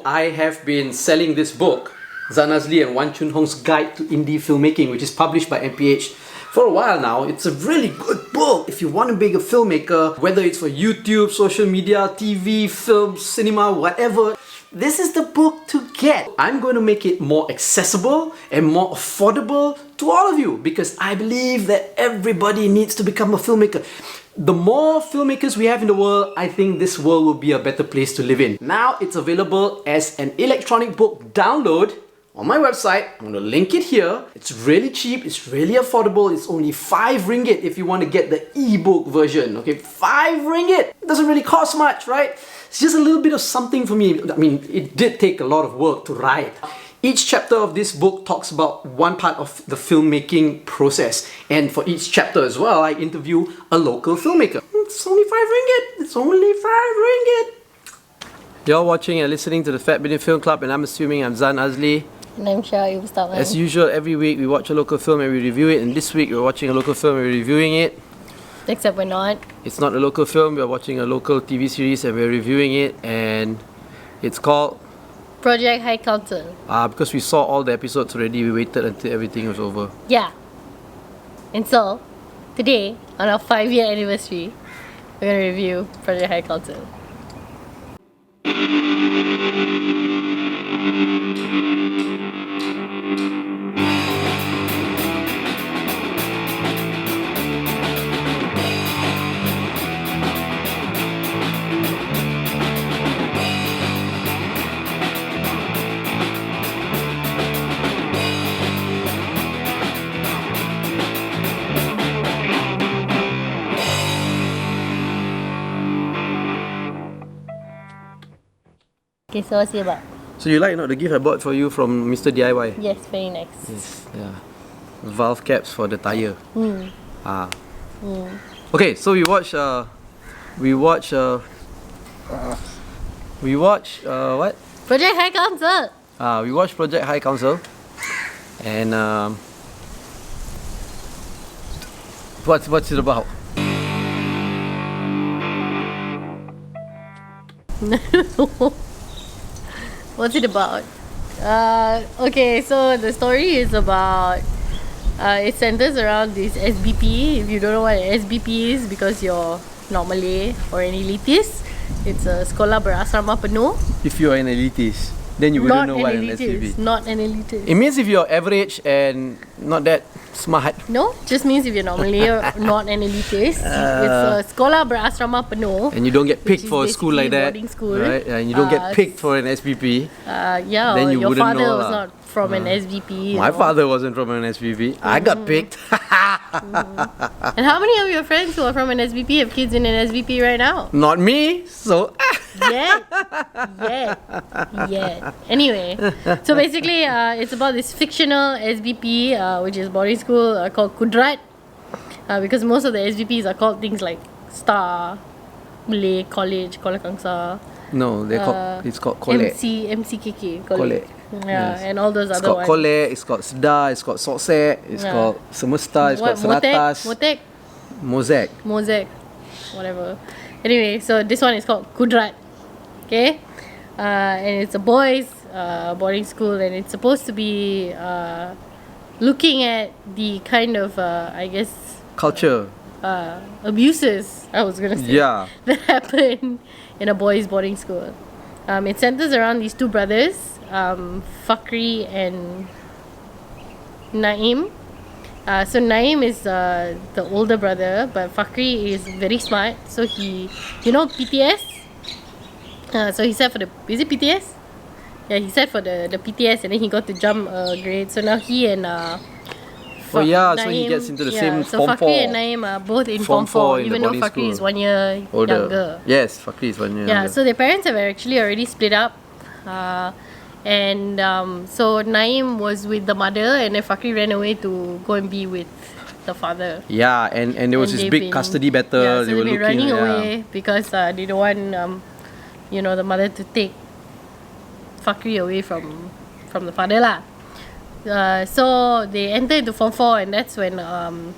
I have been selling this book, Zan Azli and Wan Chun Hong's Guide to Indie Filmmaking, which is published by MPH for a while now. It's a really good book if you want to be a filmmaker, whether it's for YouTube, social media, TV, film, cinema, whatever. This is the book to get. I'm going to make it more accessible and more affordable to all of you because I believe that everybody needs to become a filmmaker. The more filmmakers we have in the world, I think this world will be a better place to live in. Now it's available as an electronic book download on my website. I'm going to link it here. It's really cheap, it's really affordable. It's only 5 ringgit if you want to get the ebook version. Okay, 5 ringgit. It doesn't really cost much, right? It's just a little bit of something for me. I mean, it did take a lot of work to write. Each chapter of this book talks about one part of the filmmaking process. And for each chapter as well, I interview a local filmmaker. It's only 5 ringgit. It's only 5 ringgit. You're watching and listening to the Fat Bidin Film Club, and I'm assuming I'm Zan Azli. And I'm Shah Mustafa. As usual, every week we watch a local film and we review it. And this week we're watching a local film and we're reviewing it. Except we're not. It's not a local film, we're watching a local TV series and we're reviewing it. And it's called Projek High Council. Because we saw all the episodes already, we waited until everything was over. Yeah. And so, today, on our 5-year anniversary, we're going to review Projek High Council. Okay, so what's it about? So you like the gift I bought for you from Mr. DIY? Yes, very nice. Yes, yeah. Valve caps for the tire. Mm. Okay, so we watch what? Projek High Council! We watched Project High Council. And what's it about? What's it about? Okay, so the story is about it centers around this SBP. If you don't know what an SBP is because you're not Malay or an elitist, it's a sekolah berasrama penuh. If you're an elitist, then you wouldn't know what an SBP is. Not an elitist. It means if you're average and not that smart. No, just means if you're not Malay or not an elitist. It's a sekolah berasrama penuh. And you don't get picked for a school like that, boarding school. right? And you don't get picked for an SPP. Yeah, then you your wouldn't father know was not from an SVP. My father wasn't from an SPP. I got picked. And how many of your friends who are from an SVP have kids in an SVP right now? Not me. So Yet. Anyway, so basically, it's about this fictional SVP, which is boarding school called Kudrat, because most of the SVPs are called things like Star, Malay College, Kuala Kangsar. no, it's called Kolek. MCKK, Kolek. Yeah, Yes. and all those It's other called ones. Kolek, it's called Sedar, it's called Soksek, it's called Semesta, it's called Seratas. Motek, Mozek. whatever. Anyway, so this one is called Kudrat. Okay? And it's a boys' boarding school, and it's supposed to be looking at the kind of, I guess, Culture. abuses, I was gonna say, Yeah. that happen in a boys' boarding school. It centers around these two brothers, Fakri and Naim. So Naim is the older brother, but Fakri is very smart. So he, PTS. So he sat for is it PTS? Yeah, he sat for the PTS, and then he got to jump a grade. So now he and So he gets into the same so Form 4. Fakri and Naim are both in Form 4, even though Fakri is 1 year younger. Yes, Fakri is 1 year younger. So their parents have actually already split up. So Naim was with the mother, and then Fakri ran away to go and be with the father. Yeah, and there was this big custody battle. Yeah, so they were they've been looking running away because they don't want the mother to take Fakri away from the father lah. So they enter into Form 4, and that's when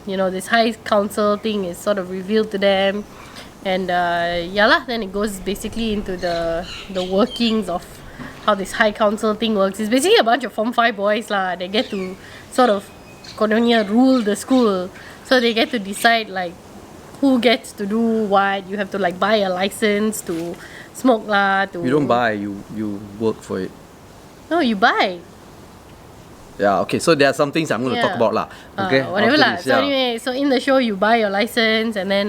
this high council thing is sort of revealed to them. And then it goes basically into the workings of how this high council thing works. It's basically a bunch of Form 5 boys lah. They get to sort of kononnya rule the school. So they get to decide like who gets to do what. You have to like buy a license to smoke lah. You don't buy, you work for it. No, you buy. Yeah, okay, so there are some things I'm going to talk about lah. Okay, whatever after lah. this, So anyway, so in the show you buy your license and then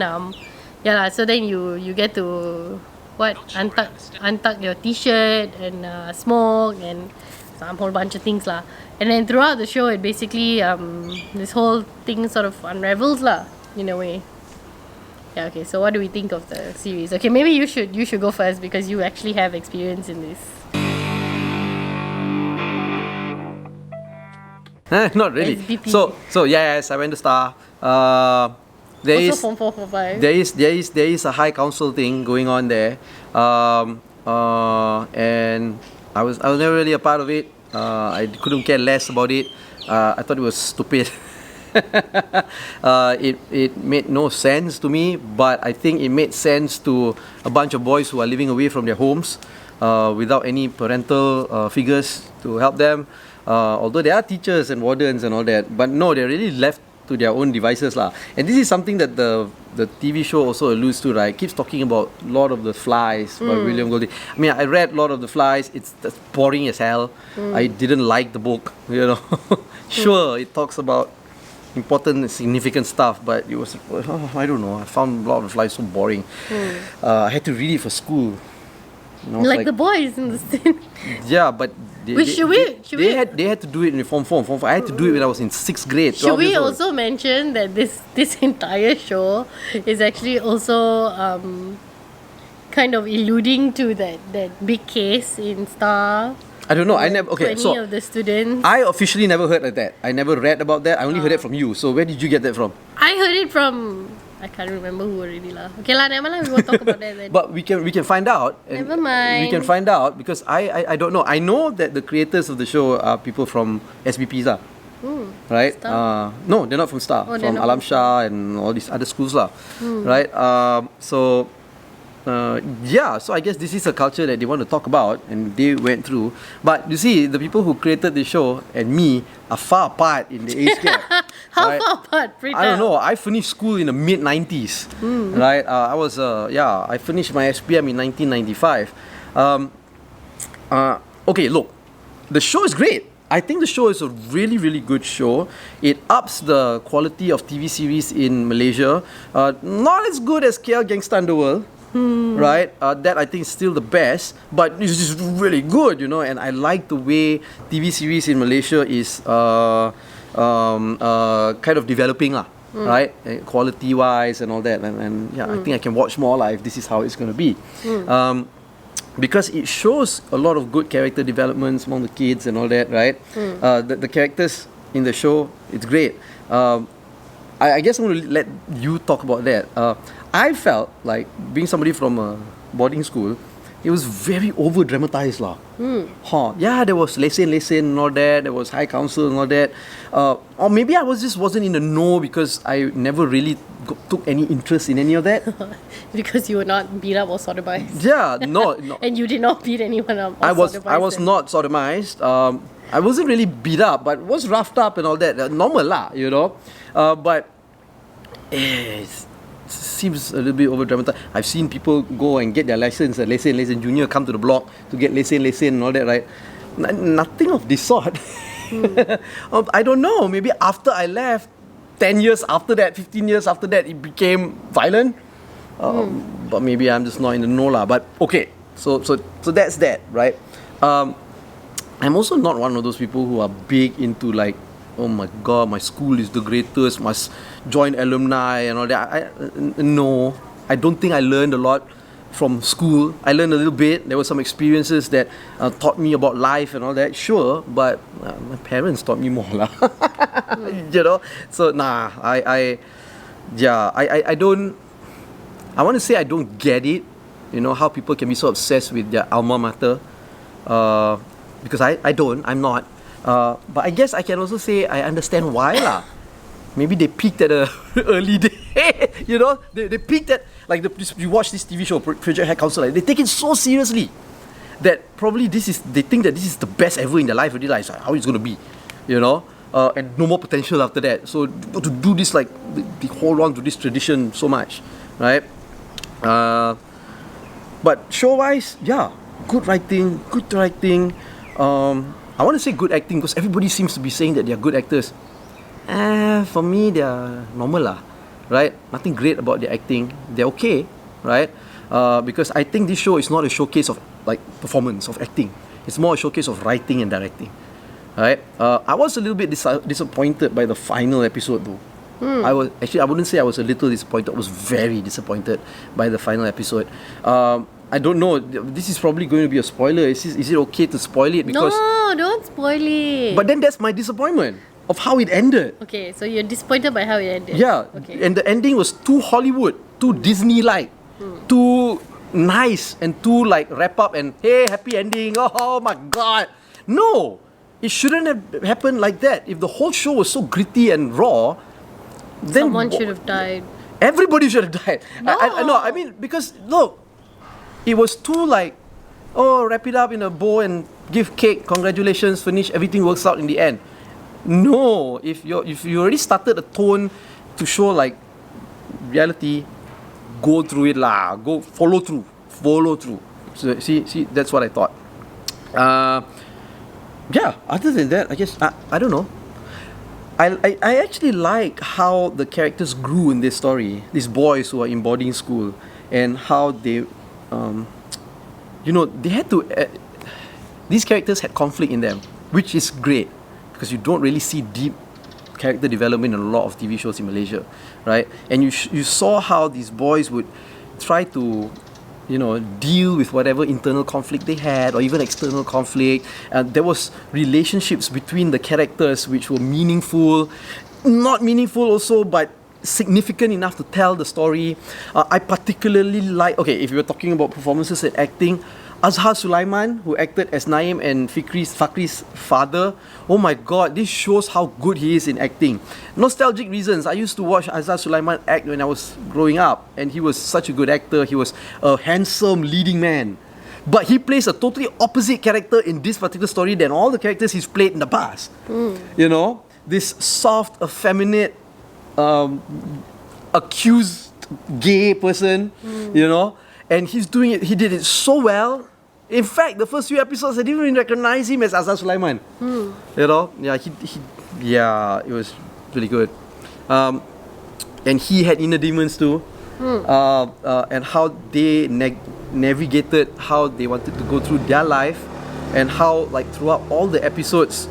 yeah lah. So then you get to what untuck your t-shirt and smoke and some whole bunch of things lah. And then throughout the show, it basically this whole thing sort of unravels lah in a way. Yeah. Okay. So what do we think of the series? Okay, maybe you should go first because you actually have experience in this. Not really. SBP. So yes, I went to Star. There Also is Form 4, Form 5. there is a high council thing going on there, and I was never really a part of it. I couldn't care less about it. I thought it was stupid. It made no sense to me, but I think it made sense to a bunch of boys who are living away from their homes without any parental figures to help them. Although there are teachers and wardens and all that, but no, they're really left to their own devices lah. And this is something that the TV show also alludes to, right? It keeps talking about Lord of the Flies by William Golding. I mean, I read Lord of the Flies. That's boring as hell. I didn't like the book, you know. Sure, it talks about important and significant stuff, but it was, I don't know, I found Lord of the Flies so boring. I had to read it for school. You know, like the boys in the scene. Yeah, but they had to do it in Form 4. I had to do it when I was in 6th grade. Should we also mention that this entire show is actually also kind of alluding to that big case in Star? I don't know. I never. Okay, so of the students. I officially never heard of that. I never read about that. I only heard it from you. So where did you get that from? I heard it from. I can't remember who already lah. Okay lah, never mind. We won't talk about that then. But we can find out. Never mind. We can find out because I don't know. I know that the creators of the show are people from SBPs lah. Right? No, they're not from Star. From Alam Shah and all these other schools lah. Right? Yeah, so I guess this is a culture that they want to talk about and they went through. But you see, the people who created the show and me are far apart in the age gap. How right? far apart? I don't know. I finished school in the mid-90s. Right? I finished my SPM in 1995. Okay, look. The show is great. I think the show is a really, really good show. It ups the quality of TV series in Malaysia. Not as good as KL Gangsta Underworld. Right? That I think is still the best, but it's just really good, you know. And I like the way TV series in Malaysia is kind of developing lah, right? Quality wise and all that. And yeah, I think I can watch more lah if this is how it's going to be. Because it shows a lot of good character developments among the kids and all that, right? The characters in the show, it's great. I guess I'm going to let you talk about that. I felt like being somebody from a boarding school, it was very over dramatized lah. Yeah, there was lesson and all that. There was high council and all that. Or maybe I wasn't in the know because I never really took any interest in any of that. Because you were not beat up or sodomized. Yeah, no. And you did not beat anyone up. I was not sodomized. I wasn't really beat up, but was roughed up and all that. Normal lah, you know. But it seems a little bit over dramatized. I've seen people go and get their license, lesson junior, come to the block to get lesson and all that, right? Nothing of this sort. I don't know. Maybe after I left, 10 years after that, 15 years after that, it became violent. But maybe I'm just not in the know lah. But okay, so that's that, right? I'm also not one of those people who are big into like, oh my god, my school is the greatest, must join alumni and all that. No, I don't think I learned a lot from school. I learned a little bit. There were some experiences that taught me about life and all that, sure, but my parents taught me more lah. You know, so I don't, I want to say I don't get it, you know, how people can be so obsessed with their alma mater, because I'm not. But I guess I can also say I understand why lah. Maybe they peaked at a early day, you know. They peaked at like you watch this TV show Projek Council, like, they take it so seriously. that probably they think that this is the best ever in their life. Already, like, how it's going to be, and no more potential after that. So to do this, like, they hold on to this tradition so much, right? But show-wise, yeah, good writing, good directing. I want to say good acting because everybody seems to be saying that they are good actors. For me, they are normal lah, right? Nothing great about their acting. They're okay, right? Because I think this show is not a showcase of like performance of acting. It's more a showcase of writing and directing, right? I was a little bit disappointed by the final episode though. I wouldn't say I was a little disappointed. I was very disappointed by the final episode. I don't know. This is probably going to be a spoiler. Is it okay to spoil it? Because no, don't spoil it. But then that's my disappointment of how it ended. Okay, so you're disappointed by how it ended. Yeah, okay. And the ending was too Hollywood, too Disney-like, too nice, and too like wrap up and hey, happy ending. Oh my God, no, it shouldn't have happened like that. If the whole show was so gritty and raw, then someone should have died. Everybody should have died. No. I mean, because look, it was too like, oh, wrap it up in a bow and give cake, congratulations, finish, everything works out in the end. No, if you already started a tone to show like reality, go through it lah. Go follow through. So see, that's what I thought. Yeah. Other than that, I guess I don't know. I actually like how the characters grew in this story. These boys who are in boarding school and how they, they had to. These characters had conflict in them, which is great because you don't really see deep character development in a lot of TV shows in Malaysia, right? And you saw how these boys would try to, deal with whatever internal conflict they had or even external conflict. There was relationships between the characters which were meaningful, not meaningful also, but significant enough to tell the story. I particularly like, if you were talking about performances and acting, Azhar Sulaiman, who acted as Naim and Fakri's father, oh my God, this shows how good he is in acting. Nostalgic reasons, I used to watch Azhar Sulaiman act when I was growing up, and he was such a good actor. He was a handsome leading man. But he plays a totally opposite character in this particular story than all the characters he's played in the past. This soft, effeminate, accused gay person, and he did it so well. In fact, the first few episodes, I didn't even recognize him as Azhar Sulaiman. Yeah, it was really good. And he had inner demons too. And how they navigated how they wanted to go through their life, and how, like, throughout all the episodes,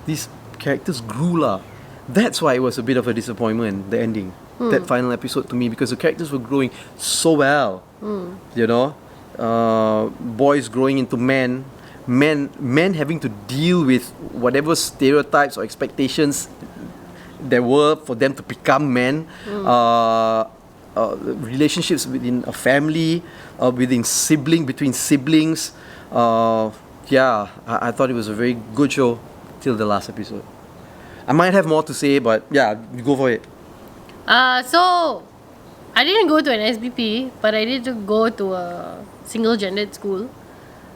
these characters grew lah. That's why it was a bit of a disappointment, the ending. That final episode to me, because the characters were growing so well. Boys growing into men having to deal with whatever stereotypes or expectations there were for them to become men. Relationships within a family, between siblings. I thought it was a very good show till the last episode. I might have more to say, but yeah, you go for it. So I didn't go to an SBP, but I did go to a single-gendered school.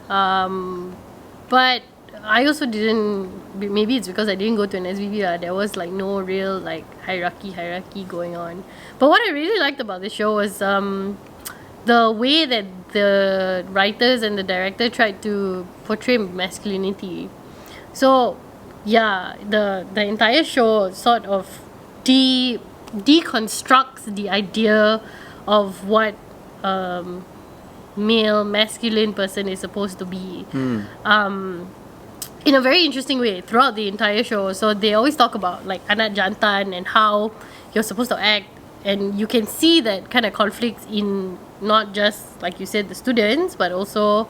But I also didn't. Maybe it's because I didn't go to an SBP. There was like no real like hierarchy going on. But what I really liked about the show was the way that the writers and the director tried to portray masculinity. So yeah, the entire show sort of deconstructs the idea of what male masculine person is supposed to be in a very interesting way throughout the entire show. So they always talk about like anak jantan and how you're supposed to act, and you can see that kind of conflicts in not just, like you said, the students, but also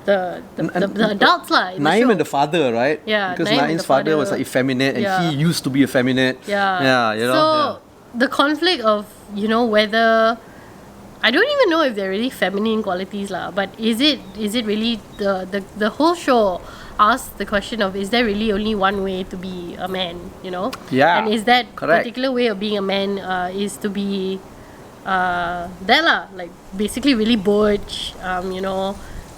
the adults lah. Naim and the father, right? Yeah, because Naim Naim's father was like effeminate, and he used to be effeminate. The conflict of whether, I don't even know if they're really feminine qualities lah, but is it really the whole show asks the question of, is there really only one way to be a man, and is that particular way of being a man is to be that lah, like basically really butch,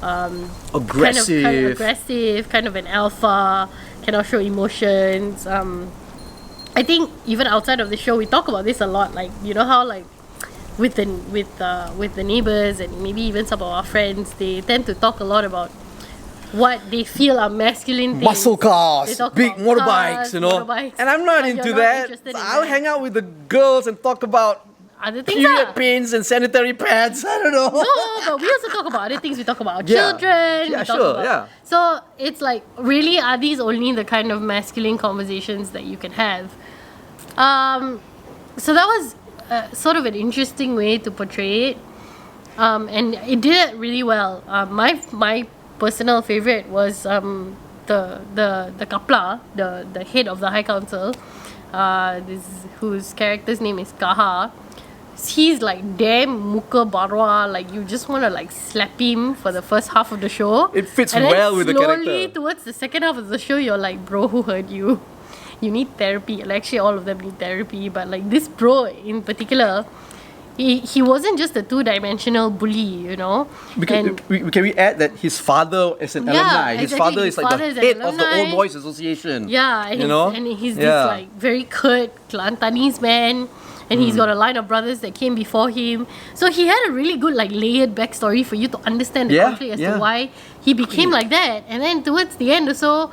Aggressive. kind of aggressive, kind of an alpha, cannot show emotions. I think even outside of the show, we talk about this a lot. Like, you know how like with the neighbors and maybe even some of our friends, they tend to talk a lot about what they feel are masculine things. Muscle cars, big about motorbikes, cars, you know. motorbikes, And I'm not but into you're not that. interested in I'll that. hang out with the girls and talk about Other things period pains and sanitary pads. I don't know. No, but we also talk about other things. We talk about Yeah. children. Yeah, we talk sure, about, yeah. So it's like, really, are these only the kind of masculine conversations that you can have? So that was sort of an interesting way to portray it, and it did it really well. My personal favorite was the kapla, the head of the High Council, whose character's name is Kaha. He's like damn muka barwa, like you just want to like slap him for the first half of the show. It fits and then well with the character. Slowly towards the second half of the show, you're like, bro, who hurt you? You need therapy. Like, actually, all of them need therapy. But like this bro in particular, he wasn't just a two-dimensional bully, you know. Because can we add that his father is an Yeah, alumni? His exactly. father His is like father the is an head of the alumni. Old Boys Association. Yeah, and you know, he's Yeah. this like very curt Kelantanese man, and he's got a line of brothers that came before him. So he had a really good like layered backstory for you to understand the Yeah, conflict as yeah. to why he became like that. And then towards the end also,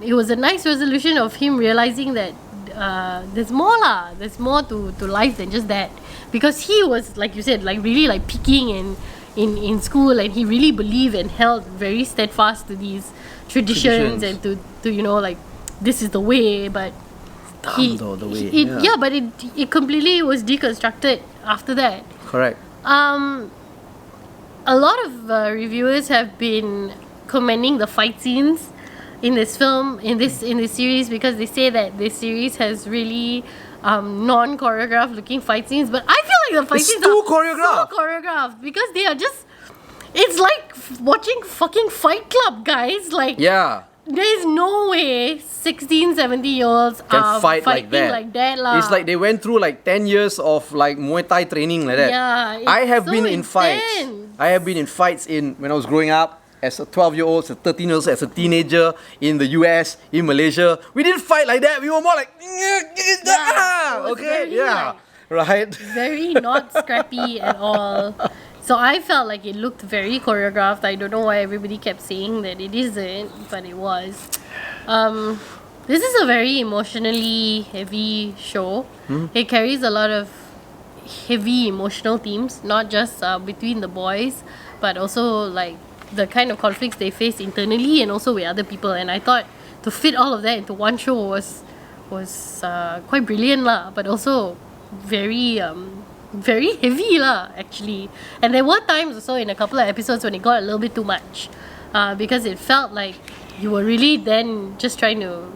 it was a nice resolution of him realizing that there's more lah. There's more to life than just that. Because he was, like you said, like really like peaking in school, and he really believed and held very steadfast to these traditions and to you know, like, this is the way. But the way. but it completely was deconstructed after that. Correct. A lot of reviewers have been commending the fight scenes in this film, in this series, because they say that this series has really non-choreographed looking fight scenes. But I feel like the fight It's scenes too are choreographed. so choreographed, because they are just, it's like watching fucking Fight Club, guys. Like, Yeah. there's no way 16, 17-year-olds Can are fight like fighting that. like that lah. It's like they went through like 10 years of like Muay Thai training like that. Yeah, it's I have so been in fights. intense. I have been in fights when I was growing up as a 12-year-old, as a 13-year-old, as a teenager in the US, in Malaysia. We didn't fight like that. We were more like, it was okay, very, yeah, right. very not scrappy at all. So I felt like it looked very choreographed. I don't know why everybody kept saying that it isn't, but it was. This is a very emotionally heavy show. It carries a lot of heavy emotional themes, not just between the boys, but also like the kind of conflicts they face internally and also with other people. And I thought to fit all of that into one show was quite brilliant lah, but also very very heavy lah, actually. And there were times also in a couple of episodes when it got a little bit too much, because it felt like you were really then just trying to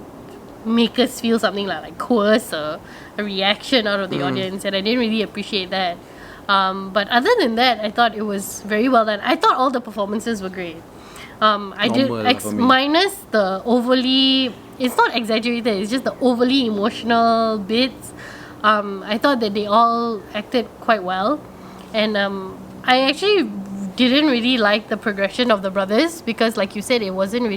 make us feel something like coerce a reaction out of the audience, and I didn't really appreciate that. But other than that, I thought it was very well done. I thought all the performances were great. I did for me. minus the overly, it's not exaggerated, it's just the overly emotional bits. I thought that they all acted quite well, and I actually didn't really like the progression of the brothers, because like you said, it didn't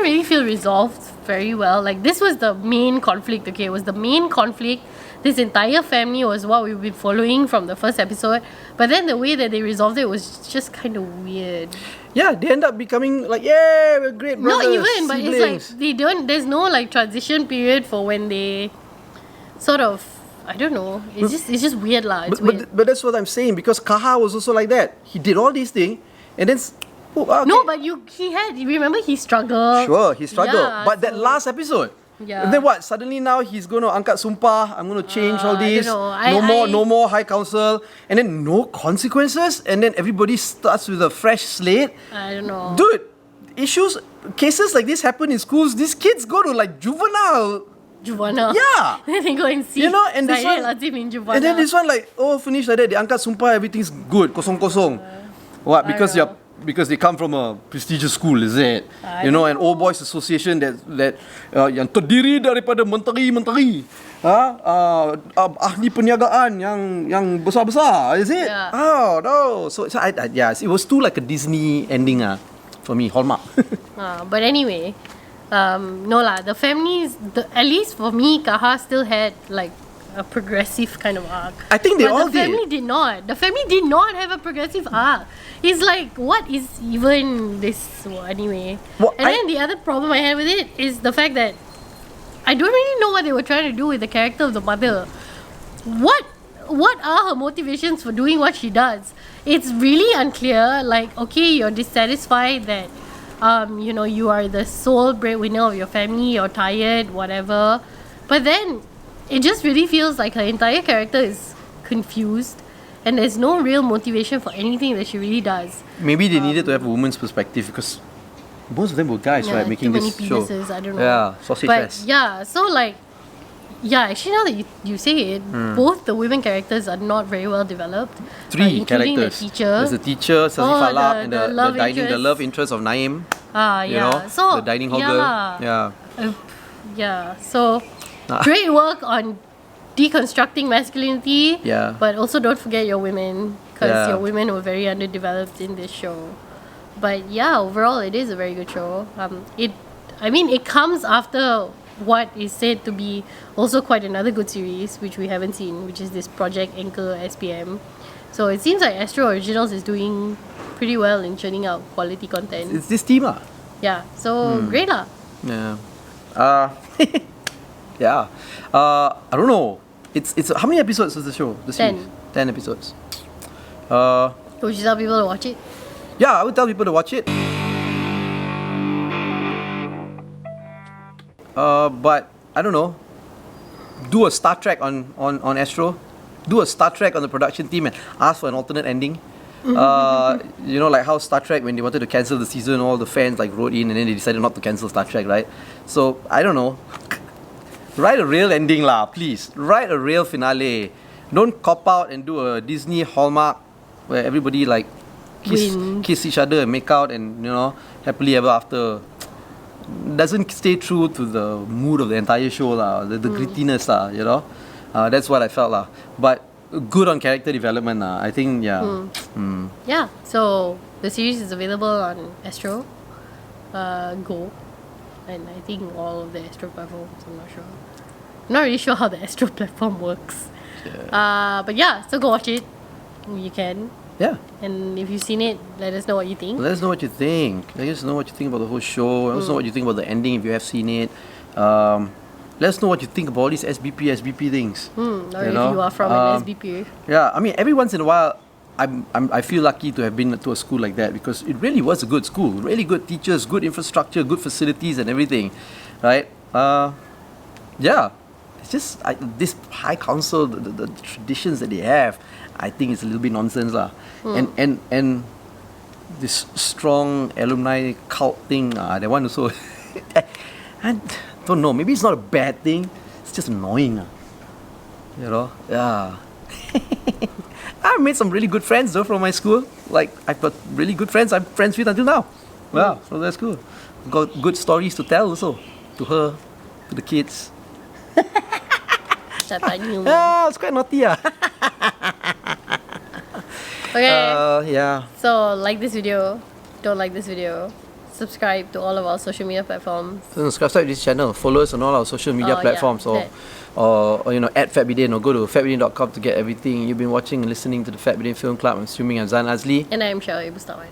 really feel resolved very well. Like, this was the main conflict, okay? It was the main conflict. This entire family was what we've been following from the first episode. But then the way that they resolved it was just kind of weird. Yeah, they end up becoming like, yeah, we're great brothers. Not even, but siblings. it's like there's no like transition period for when they sort of, I don't know. It's just weird lah. It's weird. But that's what I'm saying, because Kaha was also like that. He did all these things, and then okay. No, but remember he struggled. Sure, he struggled. Yeah, but that so- last episode, Yeah. and then what? Suddenly now he's going to angkat sumpah. I'm going to change all I this. don't know. No more high council, and then no consequences, and then everybody starts with a fresh slate. I don't know. Dude, cases like this happen in schools. These kids go to like juvenile. Yeah. Then they go and see. You know, and this Zahir one, Lazim in Juvenile. and then this one like, oh, finish like that. They angkat sumpah, everything's good, kosong. What? Because I don't because they come from a prestigious school, is it? You know, an old boys association that yang terdiri daripada menteri-menteri, ahli perniagaan yang besar-besar, is it? Yeah. Oh no, so yeah, it was too like a Disney ending for me, Hallmark. But anyway, no lah. The families, at least for me, Kaha still had like a progressive kind of arc. I think they all the family did not. The family did not have a progressive arc. It's like, what is even this anyway? Well, and then the other problem I had with it is the fact that I don't really know what they were trying to do with the character of the mother. What are her motivations for doing what she does? It's really unclear. Like, okay, you're dissatisfied that you know, you are the sole breadwinner of your family, you're tired, whatever. But then it just really feels like her entire character is confused and there's no real motivation for anything that she really does. Maybe they needed to have a woman's perspective because most of them were guys, right, making too many this show. penises, I don't know. Yeah, sausage But fest. yeah, so like, yeah, actually now that you say it, both the women characters are not very well developed. Three including characters. the teacher. There's the teacher, Sazi Falak, and the love love interest of Naim. Yeah. You know, So the dining hall girl. Yeah. Yeah. So great work on deconstructing masculinity. Yeah. But also don't forget your women, because Yeah. your women were very underdeveloped in this show. But yeah, overall it is a very good show. It comes after what is said to be also quite another good series, which we haven't seen, which is this Projek Anchor SPM. So it seems like Astro Originals is doing pretty well in churning out quality content. It's this team, Yeah, so great lah. Yeah. Yeah. I don't know. It's how many episodes is the show? The series? 10 episodes. Would you tell people to watch it? Yeah, I would tell people to watch it. But I don't know. Do a Star Trek on Astro. Do a Star Trek on the production team and ask for an alternate ending. You know, like how Star Trek, when they wanted to cancel the season, all the fans like wrote in and then they decided not to cancel Star Trek, right? So I don't know. Write a real ending lah, please. Write a real finale. Don't cop out and do a Disney Hallmark where everybody like kiss each other and make out and, you know, happily ever after. Doesn't stay true to the mood of the entire show lah, the grittiness lah, you know. That's what I felt lah. But good on character development lah. I think Yeah, so the series is available on Astro Go, and I think all of the Astro platforms. I'm not sure. I'm not really sure how the Astro platform works. But yeah, so go watch it. You can. Yeah. And if you've seen it, let us know what you think. Let us know what you think. Let us know what you think about the whole show. Let us know what you think about the ending if you have seen it. Let us know what you think about all these SBP things. Or if you are from an SBP. Yeah, I mean, every once in a while, I feel lucky to have been to a school like that because it really was a good school. Really good teachers, good infrastructure, good facilities and everything, right? Yeah, it's just this high council, the traditions that they have, I think it's a little bit nonsense lah. And this strong alumni cult thing, that one also. I don't know. Maybe it's not a bad thing. It's just annoying. You know? Yeah. I made some really good friends though from my school. Like I've got really good friends I'm friends with until now. Yeah, so that's cool. Got good stories to tell also to her, to the kids. It's quite naughty. Okay. Yeah. So like this video, don't like this video, subscribe to all of our social media platforms. So subscribe to this channel. Follow us on all our social media platforms, or you know, at Fat Bidin, or go to fatbidin.com to get everything. You've been watching and listening to the Fat Bidin Film Club. I'm assuming I'm Zan Azli. And I'm Shawai Bustawan.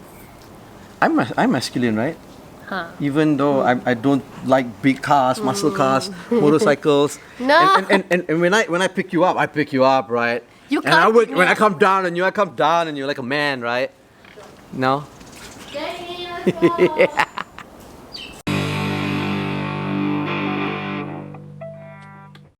I'm masculine, right? Even though I don't like big cars, muscle cars, motorcycles. No. And when I pick you up, I pick you up, right? You and can't pick me when I up. come down on you, I come down and you're like a man, right? No? Get me